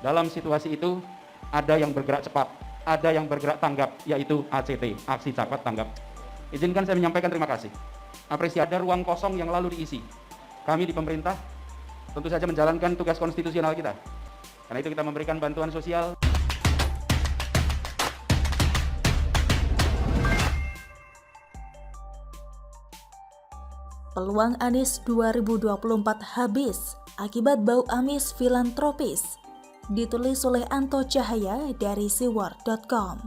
Dalam situasi itu, ada yang bergerak cepat, ada yang bergerak tanggap, yaitu ACT, Aksi Cepat Tanggap. Izinkan saya menyampaikan terima kasih. Apresiasi ada ruang kosong yang lalu diisi. Kami di pemerintah tentu saja menjalankan tugas konstitusional kita. Karena itu kita memberikan bantuan sosial. Peluang Anies 2024 habis akibat bau amis filantropis. Ditulis oleh Anto Cahaya dari siwar.com.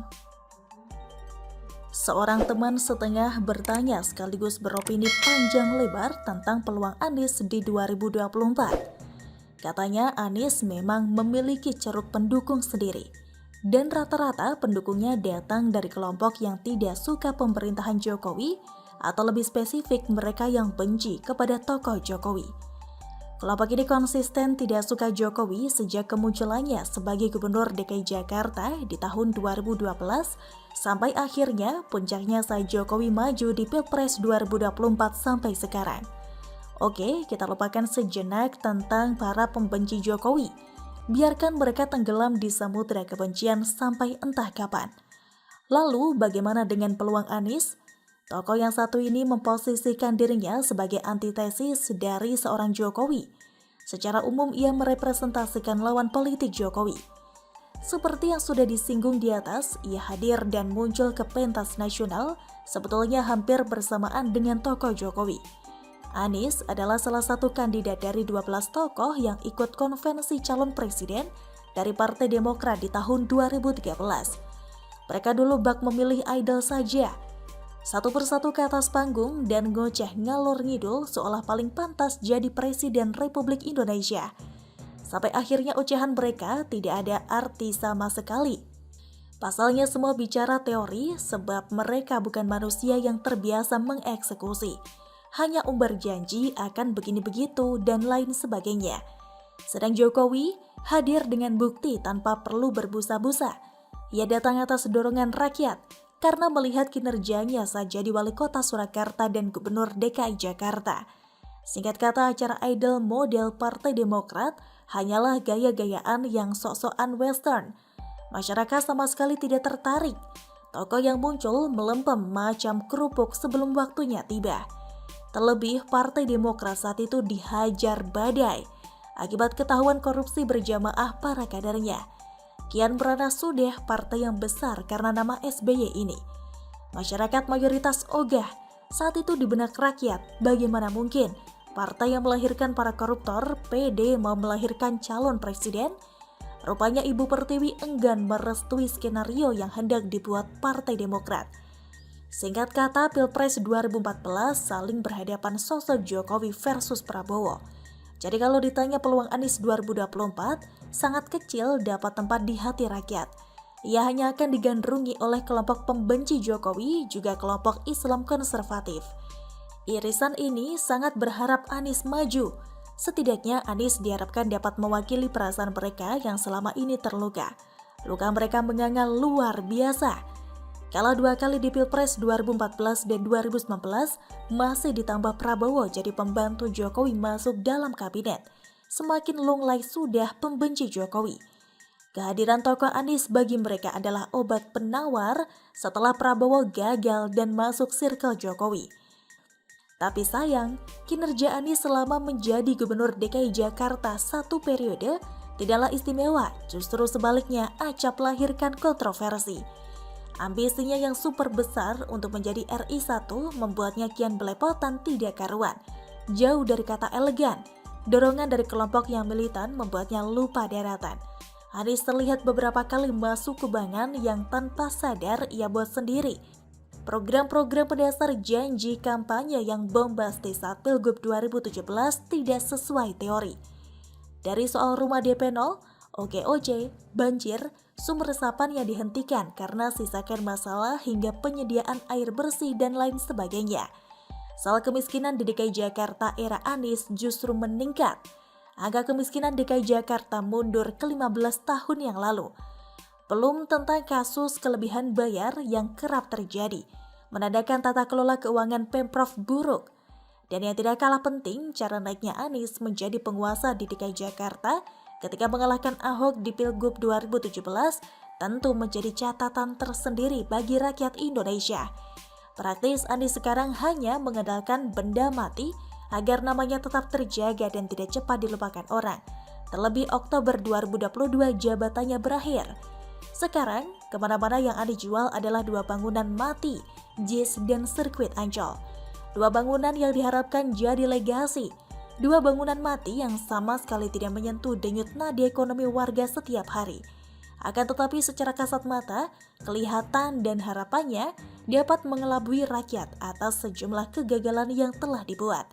Seorang teman setengah bertanya sekaligus beropini panjang lebar tentang peluang Anies di 2024. Katanya Anies memang memiliki ceruk pendukung sendiri. Dan rata-rata pendukungnya datang dari kelompok yang tidak suka pemerintahan Jokowi atau lebih spesifik mereka yang benci kepada tokoh Jokowi. Kelompok ini konsisten tidak suka Jokowi sejak kemunculannya sebagai Gubernur DKI Jakarta di tahun 2012 sampai akhirnya puncaknya saat Jokowi maju di Pilpres 2024 sampai sekarang. Oke, kita lupakan sejenak tentang para pembenci Jokowi. Biarkan mereka tenggelam di samudera kebencian sampai entah kapan. Lalu bagaimana dengan peluang Anies? Tokoh yang satu ini memposisikan dirinya sebagai antitesis dari seorang Jokowi. Secara umum ia merepresentasikan lawan politik Jokowi. Seperti yang sudah disinggung di atas, ia hadir dan muncul ke pentas nasional sebetulnya hampir bersamaan dengan tokoh Jokowi. Anies adalah salah satu kandidat dari 12 tokoh yang ikut konvensi calon presiden dari Partai Demokrat di tahun 2013. Mereka dulu bak memilih idol saja. Satu persatu ke atas panggung dan ngoceh ngalor ngidul seolah paling pantas jadi Presiden Republik Indonesia. Sampai akhirnya ocehan mereka tidak ada arti sama sekali. Pasalnya semua bicara teori sebab mereka bukan manusia yang terbiasa mengeksekusi. Hanya umbar janji akan begini begitu dan lain sebagainya. Sedang Jokowi hadir dengan bukti tanpa perlu berbusa-busa. Ia datang atas dorongan rakyat. Karena melihat kinerjanya saat jadi wali kota Surakarta dan gubernur DKI Jakarta. Singkat kata, acara idol model Partai Demokrat hanyalah gaya-gayaan yang sok-sokan western. Masyarakat sama sekali tidak tertarik. Tokoh yang muncul melempem macam kerupuk sebelum waktunya tiba. Terlebih, Partai Demokrat saat itu dihajar badai akibat ketahuan korupsi berjamaah para kadernya. Kian beranas sudah partai yang besar karena nama SBY ini. Masyarakat mayoritas ogah saat itu di benak rakyat. Bagaimana mungkin partai yang melahirkan para koruptor PD mau melahirkan calon presiden? Rupanya Ibu Pertiwi enggan merestui skenario yang hendak dibuat Partai Demokrat. Singkat kata, Pilpres 2014 saling berhadapan sosok Jokowi versus Prabowo. Jadi kalau ditanya peluang Anies 2024, sangat kecil dapat tempat di hati rakyat. Ia hanya akan digandrungi oleh kelompok pembenci Jokowi, juga kelompok Islam konservatif. Irisan ini sangat berharap Anies maju. Setidaknya Anies diharapkan dapat mewakili perasaan mereka yang selama ini terluka. Luka mereka menganga luar biasa. Kalah 2 kali di Pilpres 2014 dan 2019, masih ditambah Prabowo jadi pembantu Jokowi masuk dalam kabinet. Semakin lunglai sudah pembenci Jokowi. Kehadiran tokoh Anies bagi mereka adalah obat penawar setelah Prabowo gagal dan masuk circle Jokowi. Tapi sayang, kinerja Anies selama menjadi Gubernur DKI Jakarta satu periode tidaklah istimewa, justru sebaliknya acap lahirkan kontroversi. Ambisinya yang super besar untuk menjadi RI1 membuatnya kian belepotan tidak karuan. Jauh dari kata elegan, dorongan dari kelompok yang militan membuatnya lupa daratan. Anies terlihat beberapa kali masuk kubangan yang tanpa sadar ia buat sendiri. Program-program pendasar janji kampanye yang bombastis saat Pilgub 2017 tidak sesuai teori. Dari soal rumah DP 0, OKOC, banjir, sumber resapan yang dihentikan karena sisakan masalah hingga penyediaan air bersih dan lain sebagainya. Soal kemiskinan di DKI Jakarta era Anies justru meningkat. Angka kemiskinan DKI Jakarta mundur ke 15 tahun yang lalu. Belum tentang kasus kelebihan bayar yang kerap terjadi, menandakan tata kelola keuangan Pemprov buruk. Dan yang tidak kalah penting, cara naiknya Anies menjadi penguasa di DKI Jakarta ketika mengalahkan Ahok di Pilgub 2017 tentu menjadi catatan tersendiri bagi rakyat Indonesia. Praktis Anies sekarang hanya mengandalkan benda mati agar namanya tetap terjaga dan tidak cepat dilupakan orang. Terlebih Oktober 2022 jabatannya berakhir. Sekarang, kemana-mana yang Anies jual adalah 2 bangunan mati, JIS dan sirkuit Ancol. 2 bangunan yang diharapkan jadi legasi. 2 bangunan mati yang sama sekali tidak menyentuh denyut nadi ekonomi warga setiap hari. Akan tetapi secara kasat mata, kelihatan dan harapannya dapat mengelabui rakyat atas sejumlah kegagalan yang telah dibuat.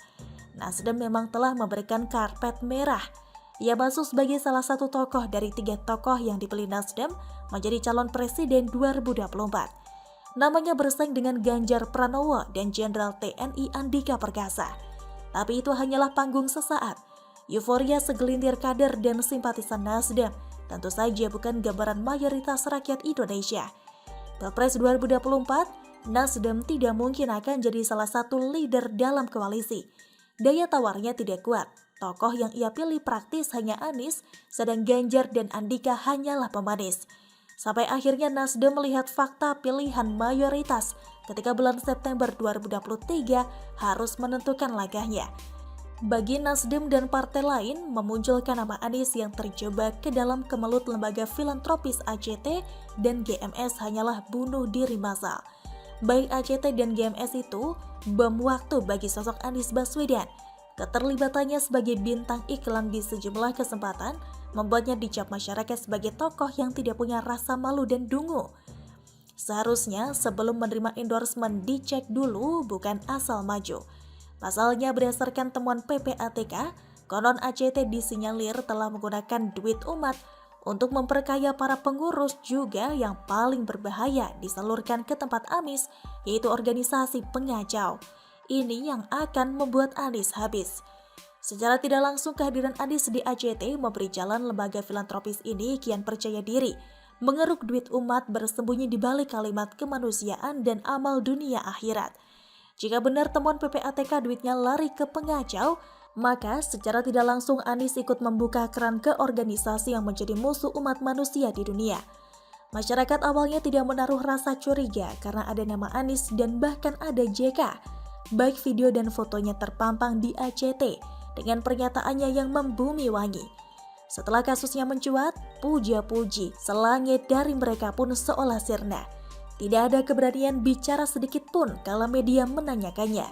Nasdem memang telah memberikan karpet merah. Ia masuk sebagai salah satu tokoh dari 3 tokoh yang dipilih Nasdem menjadi calon presiden 2024. Namanya bersaing dengan Ganjar Pranowo dan Jenderal TNI Andika Perkasa. Tapi itu hanyalah panggung sesaat. Euforia segelintir kader dan simpatisan Nasdem tentu saja bukan gambaran mayoritas rakyat Indonesia. Pilpres 2024, Nasdem tidak mungkin akan jadi salah satu leader dalam koalisi. Daya tawarnya tidak kuat. Tokoh yang ia pilih praktis hanya Anies, sedang Ganjar dan Andika hanyalah pemanis. Sampai akhirnya Nasdem melihat fakta pilihan mayoritas ketika bulan September 2023 harus menentukan langkahnya. Bagi Nasdem dan partai lain, memunculkan nama Anies yang terjebak ke dalam kemelut lembaga filantropis ACT dan GMS hanyalah bunuh diri massal. Baik ACT dan GMS itu bom waktu bagi sosok Anies Baswedan. Keterlibatannya sebagai bintang iklan di sejumlah kesempatan membuatnya dicap masyarakat sebagai tokoh yang tidak punya rasa malu dan dungu. Seharusnya sebelum menerima endorsement dicek dulu, bukan asal maju. Pasalnya berdasarkan temuan PPATK, konon ACT disinyalir telah menggunakan duit umat untuk memperkaya para pengurus, juga yang paling berbahaya disalurkan ke tempat amis, yaitu organisasi pengacau. Ini yang akan membuat Anies habis. Secara tidak langsung kehadiran Anies di ACT memberi jalan lembaga filantropis ini kian percaya diri, mengeruk duit umat bersembunyi di balik kalimat kemanusiaan dan amal dunia akhirat. Jika benar temuan PPATK duitnya lari ke pengacau, maka secara tidak langsung Anies ikut membuka keran ke organisasi yang menjadi musuh umat manusia di dunia. Masyarakat awalnya tidak menaruh rasa curiga karena ada nama Anies dan bahkan ada JK. Baik video dan fotonya terpampang di ACT dengan pernyataannya yang membumi wangi. Setelah kasusnya mencuat, puja-puji, selangit dari mereka pun seolah sirna. Tidak ada keberanian bicara sedikit pun kala media menanyakannya.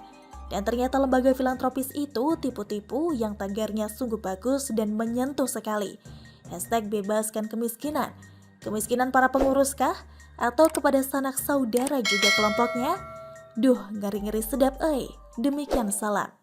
Dan ternyata lembaga filantropis itu tipu-tipu yang tagarnya sungguh bagus dan menyentuh sekali. #bebaskan kemiskinan. Kemiskinan para pengurus kah? Atau kepada sanak saudara juga kelompoknya? Duh, ngeri-ngeri sedap, Demikian salam.